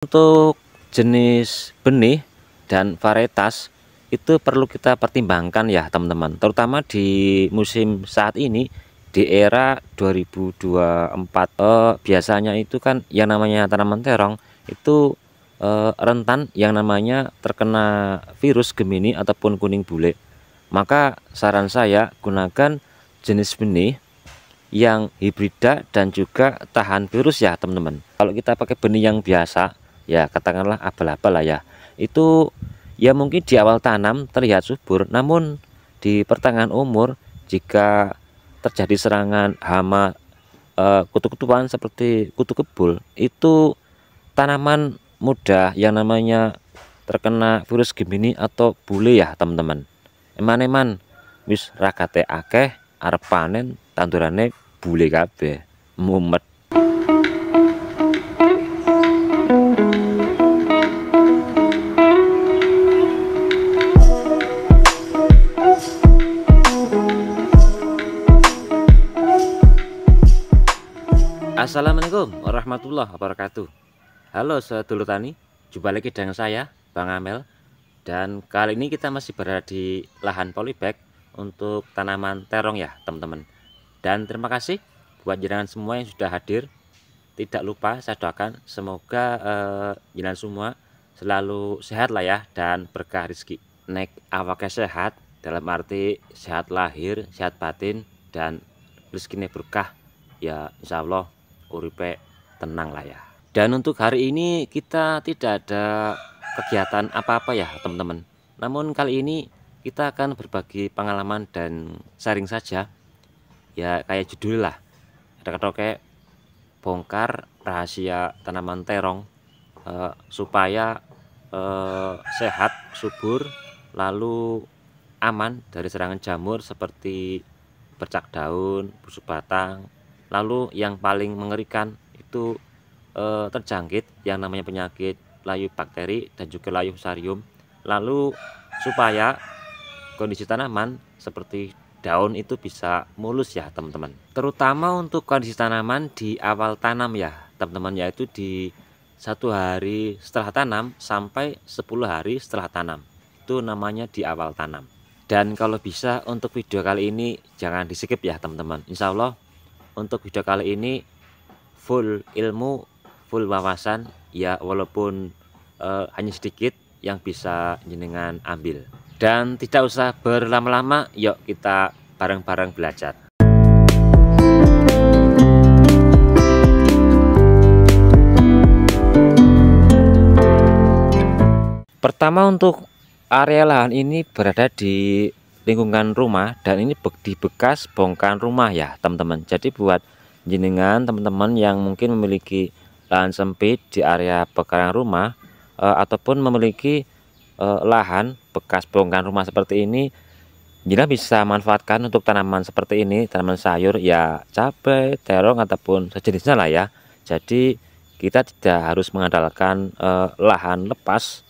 Untuk jenis benih dan varietas itu perlu kita pertimbangkan ya teman-teman, terutama di musim saat ini di era 2024. Biasanya itu kan yang namanya tanaman terong itu rentan yang namanya terkena virus Gemini ataupun kuning bule. Maka saran saya gunakan jenis benih yang hibrida dan juga tahan virus ya teman-teman. Kalau kita pakai benih yang biasa ya katakanlah abal-abal lah ya, itu ya mungkin di awal tanam terlihat subur, namun di pertengahan umur jika terjadi serangan hama kutu-kutuan seperti kutu kebul, itu tanaman mudah yang namanya terkena virus Gemini atau bule ya teman-teman. Eman-eman wis ragate akeh arep panen tandurane bule kabeh mumet. Assalamualaikum warahmatullahi wabarakatuh. Halo sedulur tani, jumpa lagi dengan saya Bang Amel. Dan kali ini kita masih berada di lahan polybag untuk tanaman terong ya teman-teman. Dan terima kasih buat jenengan semua yang sudah hadir. Tidak lupa saya doakan semoga jenengan semua selalu sehat lah ya, dan berkah rezeki. Nek awake sehat dalam arti sehat lahir, sehat batin, dan rezekinya berkah ya, insya Allah uripe tenang lah ya. Dan untuk hari ini kita tidak ada kegiatan apa-apa ya teman-teman. Namun kali ini kita akan berbagi pengalaman dan sharing saja. Ya kayak judul lah, ada kayak bongkar rahasia tanaman terong supaya sehat, subur, lalu aman dari serangan jamur seperti bercak daun, busuk batang. Lalu yang paling mengerikan itu terjangkit yang namanya penyakit layu bakteri dan juga layu fusarium. Lalu supaya kondisi tanaman seperti daun itu bisa mulus ya teman-teman, terutama untuk kondisi tanaman di awal tanam ya teman-teman, yaitu di 1 hari setelah tanam sampai 10 hari setelah tanam, itu namanya di awal tanam. Dan kalau bisa untuk video kali ini jangan di skip ya teman-teman. Insya Allah untuk video kali ini full ilmu, full wawasan ya, walaupun hanya sedikit yang bisa jenengan ambil. Dan tidak usah berlama-lama, yuk kita bareng-bareng belajar. Pertama, untuk area lahan ini berada di lingkungan rumah dan ini di bekas bongkahan rumah ya teman-teman. Jadi buat jenengan teman-teman yang mungkin memiliki lahan sempit di area pekarangan rumah ataupun memiliki lahan bekas bongkahan rumah seperti ini, jenengan bisa manfaatkan untuk tanaman seperti ini, tanaman sayur ya, cabai, terong ataupun sejenisnya lah ya. Jadi kita tidak harus mengandalkan lahan lepas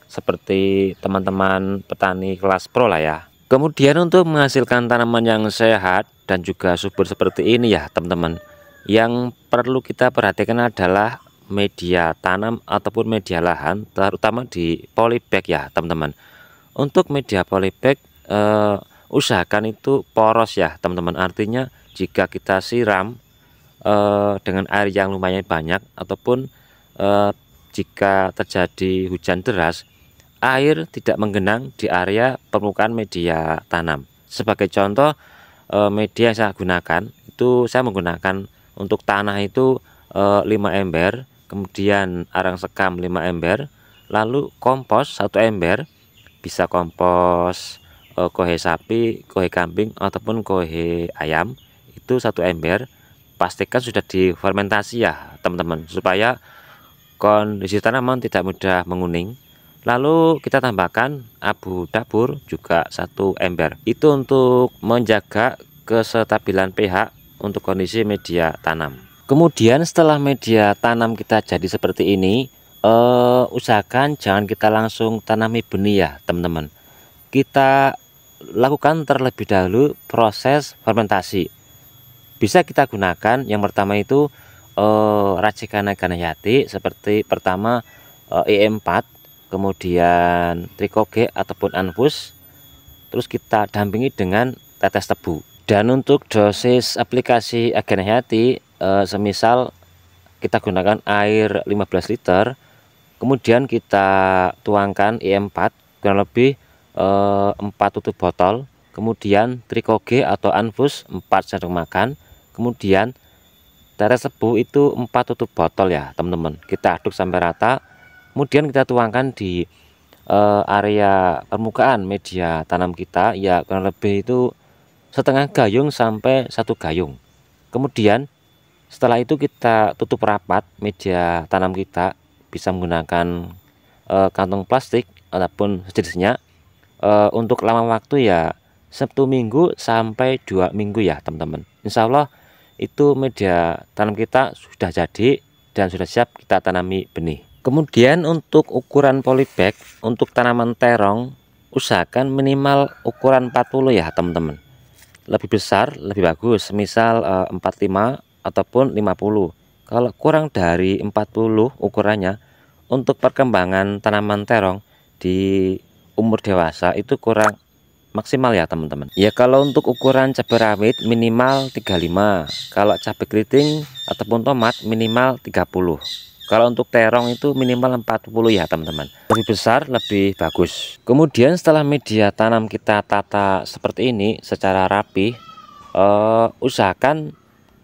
seperti teman-teman petani kelas pro lah ya. Kemudian untuk menghasilkan tanaman yang sehat dan juga subur seperti ini ya teman-teman, yang perlu kita perhatikan adalah media tanam ataupun media lahan, terutama di polybag ya teman-teman. Untuk media polybag usahakan itu poros ya teman-teman, artinya jika kita siram dengan air yang lumayan banyak ataupun jika terjadi hujan deras, air tidak menggenang di area permukaan media tanam. Sebagai contoh, media yang saya gunakan itu saya menggunakan untuk tanah itu 5 ember, kemudian arang sekam 5 ember, lalu kompos 1 ember, bisa kompos kohe sapi, kohe kambing ataupun kohe ayam, itu 1 ember. Pastikan sudah difermentasi ya teman-teman, supaya kondisi tanaman tidak mudah menguning. Lalu kita tambahkan abu dapur juga 1 ember, itu untuk menjaga kestabilan pH untuk kondisi media tanam. Kemudian setelah media tanam kita jadi seperti ini, usahakan jangan kita langsung tanami benih ya teman-teman. Kita lakukan terlebih dahulu proses fermentasi. Bisa kita gunakan yang pertama itu racikan Naga Hayati seperti pertama E4, kemudian Trichoge ataupun Anfus, terus kita dampingi dengan tetes tebu. Dan untuk dosis aplikasi Agen Hayati, semisal kita gunakan air 15 liter, kemudian kita tuangkan E4 kurang lebih 4 tutup botol, kemudian Trichoge atau Anfus 4 sendok makan, kemudian tetes tebu itu 4 tutup botol ya teman-teman. Kita aduk sampai rata, kemudian kita tuangkan di area permukaan media tanam kita, ya kurang lebih itu setengah gayung sampai 1 gayung. Kemudian setelah itu kita tutup rapat media tanam kita, bisa menggunakan kantong plastik ataupun sejenisnya, untuk lama waktu ya 1 minggu sampai 2 minggu ya teman-teman. Insya Allah itu media tanam kita sudah jadi dan sudah siap kita tanami benih. Kemudian untuk ukuran polybag untuk tanaman terong, usahakan minimal ukuran 40 ya teman-teman. Lebih besar lebih bagus, misal 45 ataupun 50. Kalau kurang dari 40 ukurannya, untuk perkembangan tanaman terong di umur dewasa itu kurang maksimal ya teman-teman. Ya kalau untuk ukuran cabai rawit minimal 35, kalau cabai keriting ataupun tomat minimal 30. Kalau untuk terong itu minimal 40 ya teman-teman. Lebih besar lebih bagus. Kemudian setelah media tanam kita tata seperti ini secara rapi, usahakan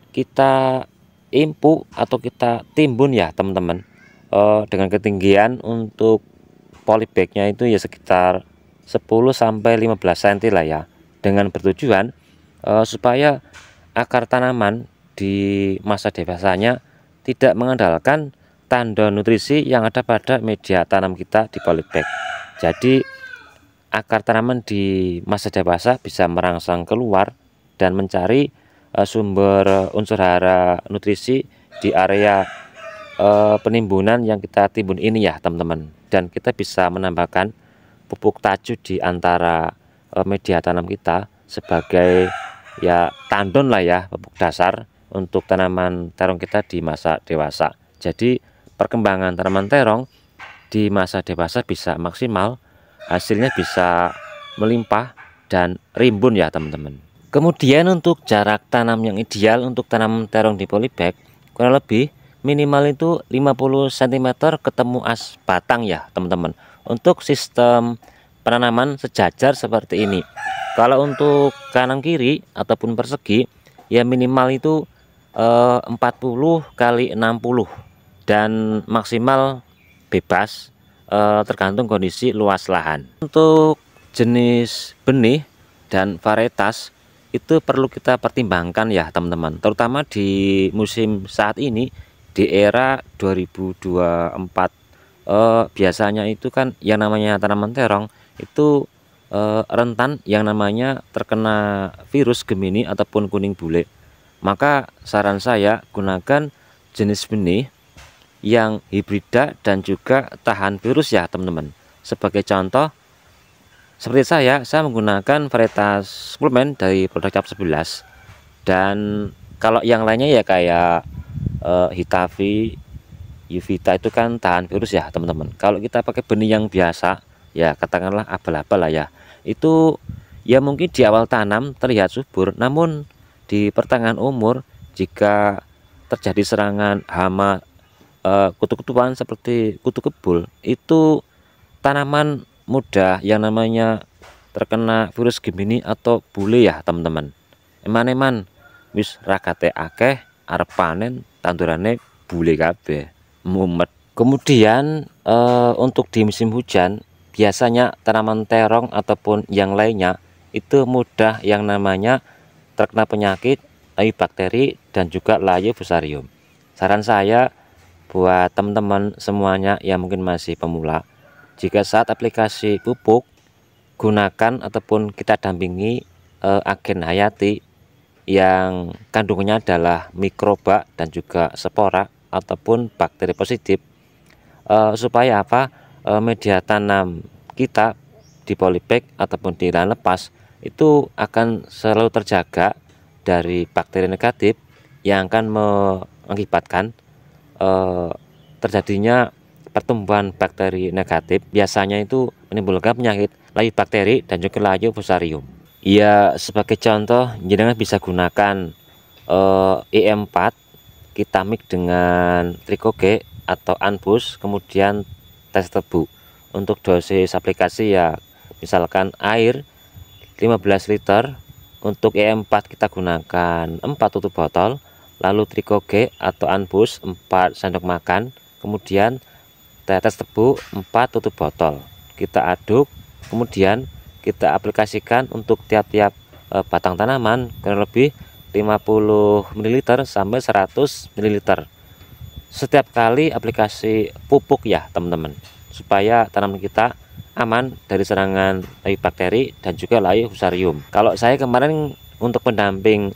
kita impu atau kita timbun ya teman-teman, dengan ketinggian untuk polybagnya itu ya sekitar 10 sampai 15 cm lah ya, dengan bertujuan supaya akar tanaman di masa dewasanya tidak mengandalkan tanda nutrisi yang ada pada media tanam kita di polybag. Jadi akar tanaman di masa dewasa bisa merangsang keluar dan mencari sumber unsur hara nutrisi di area penimbunan yang kita timbun ini ya teman-teman. Dan kita bisa menambahkan pupuk tajuk di antara media tanam kita sebagai ya tandon lah ya, pupuk dasar untuk tanaman terong kita di masa dewasa. Jadi perkembangan tanaman terong di masa dewasa bisa maksimal, hasilnya bisa melimpah dan rimbun ya teman-teman. Kemudian untuk jarak tanam yang ideal untuk tanaman terong di polybag kurang lebih minimal itu 50 cm ketemu as batang ya teman-teman, untuk sistem penanaman sejajar seperti ini. Kalau untuk kanan kiri ataupun persegi ya minimal itu 40 kali 60 dan maksimal bebas, tergantung kondisi luas lahan. Untuk jenis benih dan varietas itu perlu kita pertimbangkan ya teman-teman, terutama di musim saat ini di era 2024. Biasanya itu kan yang namanya tanaman terong itu rentan yang namanya terkena virus Gemini ataupun kuning bule. Maka saran saya gunakan jenis benih yang hibrida dan juga tahan virus ya teman-teman. Sebagai contoh seperti saya menggunakan varietas suplemen dari produk Cap 11, dan kalau yang lainnya ya kayak Hitavi, Yuvita itu kan tahan virus ya teman-teman. Kalau kita pakai benih yang biasa ya katakanlah abal-abal lah ya, itu ya mungkin di awal tanam terlihat subur, namun di pertengahan umur jika terjadi serangan hama kutu-kutuan seperti kutu kebul, itu tanaman mudah yang namanya terkena virus Gemini atau bule ya teman-teman. Eman-eman wis rakate akeh arep panen tandurane bule kabeh, mumet. Kemudian untuk di musim hujan biasanya tanaman terong ataupun yang lainnya itu mudah yang namanya terkena penyakit bakteri dan juga layu fusarium. Saran saya buat teman-teman semuanya yang mungkin masih pemula, jika saat aplikasi pupuk gunakan ataupun kita dampingi agen hayati yang kandungannya adalah mikroba dan juga spora ataupun bakteri positif, supaya apa, media tanam kita di polybag ataupun di lahan lepas itu akan selalu terjaga dari bakteri negatif yang akan mengakibatkan terjadinya pertumbuhan bakteri negatif. Biasanya itu menimbulkan penyakit layu bakteri dan juga layu fusarium. Ya, sebagai contoh, jenengan bisa gunakan E4 kita mix dengan Tricoge atau Anbus, kemudian tes tebu. Untuk dosis aplikasi ya misalkan air 15 liter. Untuk E4 kita gunakan 4 tutup botol, lalu Tricoge atau Anbus 4 sendok makan, kemudian tetes tebu 4 tutup botol. Kita aduk, kemudian kita aplikasikan untuk tiap-tiap batang tanaman kurang lebih 50 ml sampai 100 ml setiap kali aplikasi pupuk ya teman-teman, supaya tanaman kita aman dari serangan layu bakteri dan juga layu fusarium. Kalau saya kemarin untuk pendamping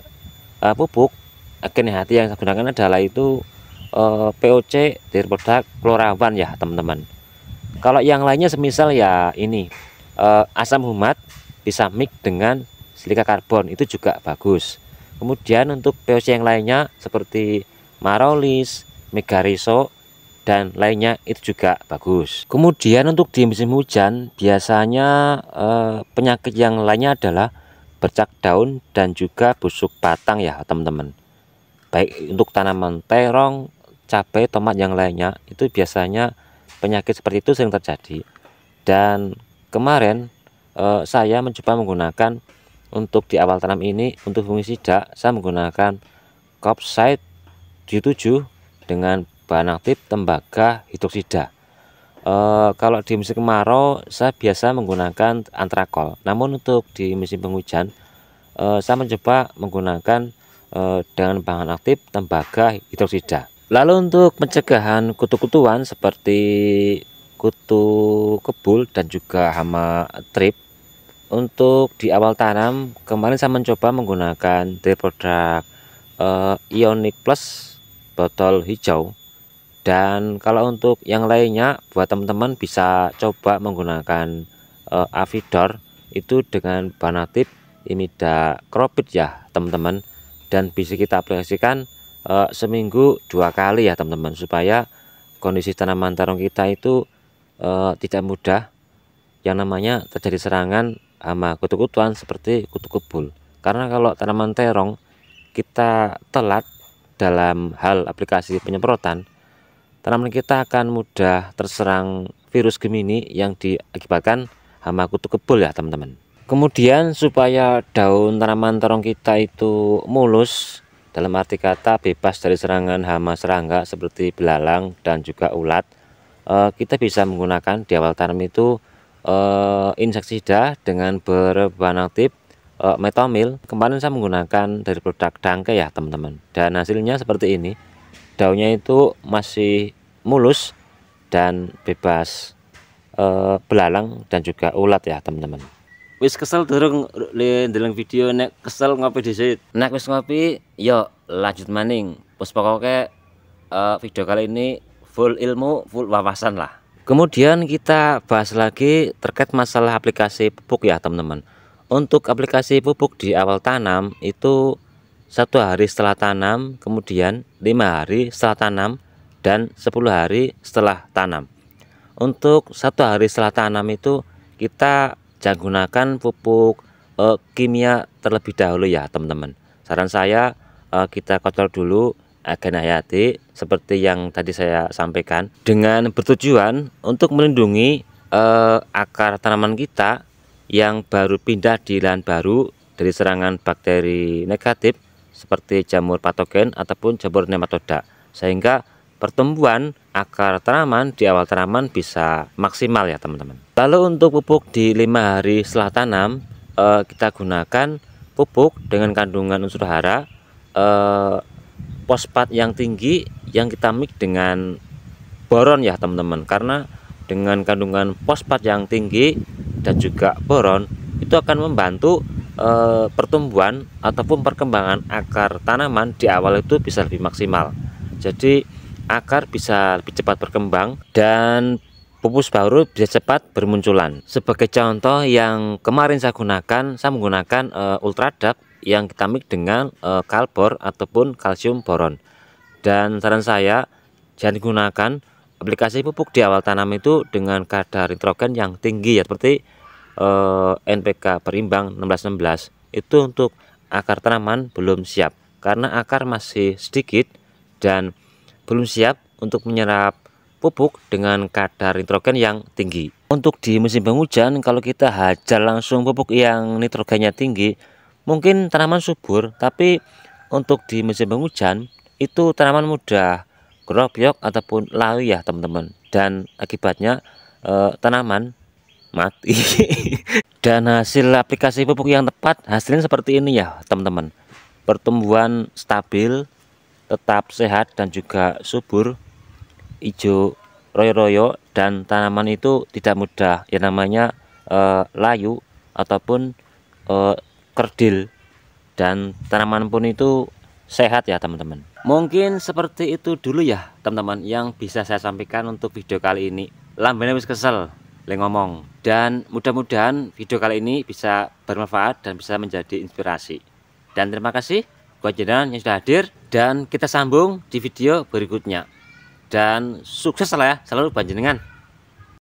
pupuk agen hati yang saya gunakan adalah itu POC dari produk Florawan ya teman-teman. Kalau yang lainnya semisal ya ini asam humat bisa mix dengan silika karbon, itu juga bagus. Kemudian untuk POC yang lainnya seperti Marolis, Megariso dan lainnya itu juga bagus. Kemudian untuk di musim hujan biasanya penyakit yang lainnya adalah bercak daun dan juga busuk batang ya teman-teman. Baik untuk tanaman terong, cabai, tomat yang lainnya itu biasanya penyakit seperti itu sering terjadi. Dan kemarin saya mencoba menggunakan untuk di awal tanam ini untuk fungisida saya menggunakan Kopside D7 dengan bahan aktif tembaga hidroksida. Kalau di musim kemarau saya biasa menggunakan antrakol, namun untuk di musim penghujan saya mencoba menggunakan dengan bahan aktif tembaga hidroksida. Lalu untuk pencegahan kutu-kutuan seperti kutu kebul dan juga hama trip, untuk di awal tanam kemarin saya mencoba menggunakan dari produk Ionic Plus botol hijau. Dan kalau untuk yang lainnya buat teman-teman bisa coba menggunakan Avidor itu dengan bahan aktif imidacloprid ya teman-teman, dan bisa kita aplikasikan seminggu 2 kali ya teman-teman, supaya kondisi tanaman terong kita itu tidak mudah yang namanya terjadi serangan hama kutu-kutuan seperti kutu kebul. Karena kalau tanaman terong kita telat dalam hal aplikasi penyemprotan, tanaman kita akan mudah terserang virus Gemini yang diakibatkan hama kutu kebul ya teman-teman. Kemudian supaya daun tanaman terong kita itu mulus, dalam arti kata bebas dari serangan hama serangga seperti belalang dan juga ulat, kita bisa menggunakan di awal tanam itu insektisida dengan berbahan aktif metomil. Kemarin saya menggunakan dari produk Dangke ya teman-teman, dan hasilnya seperti ini. Daunnya itu masih mulus dan bebas belalang dan juga ulat ya teman-teman. Wis kesel durung ndeleng video, nek kesel ngopi dhisik. Nek wis ngopi yo lanjut maning. Wis pokoke video kali ini full ilmu, full wawasan lah. Kemudian kita bahas lagi terkait masalah aplikasi pupuk ya teman-teman. Untuk aplikasi pupuk di awal tanam itu 1 hari setelah tanam, kemudian 5 hari setelah tanam, dan 10 hari setelah tanam. Untuk 1 hari setelah tanam itu kita jangan gunakan pupuk kimia terlebih dahulu ya teman-teman. Saran saya kita kontrol dulu agen hayati seperti yang tadi saya sampaikan, dengan bertujuan untuk melindungi akar tanaman kita yang baru pindah di lahan baru dari serangan bakteri negatif seperti jamur patogen ataupun jamur nematoda, sehingga pertumbuhan akar tanaman di awal tanaman bisa maksimal ya teman-teman. Lalu untuk pupuk di 5 hari setelah tanam, kita gunakan pupuk dengan kandungan unsur hara fosfat yang tinggi yang kita mix dengan boron ya teman-teman. Karena dengan kandungan fosfat yang tinggi dan juga boron itu akan membantu pertumbuhan ataupun perkembangan akar tanaman di awal itu bisa lebih maksimal. Jadi akar bisa lebih cepat berkembang dan pupus baru bisa cepat bermunculan. Sebagai contoh yang kemarin saya menggunakan Ultradak yang kita mix dengan kalbor ataupun kalsium boron. Dan saran saya, jangan digunakan aplikasi pupuk di awal tanam itu dengan kadar nitrogen yang tinggi ya, seperti NPK berimbang 16-16. Itu untuk akar tanaman belum siap, karena akar masih sedikit dan belum siap untuk menyerap pupuk dengan kadar nitrogen yang tinggi. Untuk di musim penghujan, kalau kita hajar langsung pupuk yang nitrogennya tinggi, mungkin tanaman subur, tapi untuk di musim penghujan itu tanaman mudah grobyok ataupun layu ya teman-teman, dan akibatnya tanaman mati. Dan hasil aplikasi pupuk yang tepat hasilnya seperti ini ya teman-teman, pertumbuhan stabil, tetap sehat dan juga subur, hijau royo-royo, dan tanaman itu tidak mudah ya namanya layu ataupun kerdil, dan tanaman pun itu sehat ya teman-teman. Mungkin seperti itu dulu ya teman-teman yang bisa saya sampaikan untuk video kali ini. Lambene wis kesel le ngomong, dan mudah-mudahan video kali ini bisa bermanfaat dan bisa menjadi inspirasi. Dan terima kasih buat jenengan yang sudah hadir, dan kita sambung di video berikutnya. Dan sukses lah ya selalu panjenengan.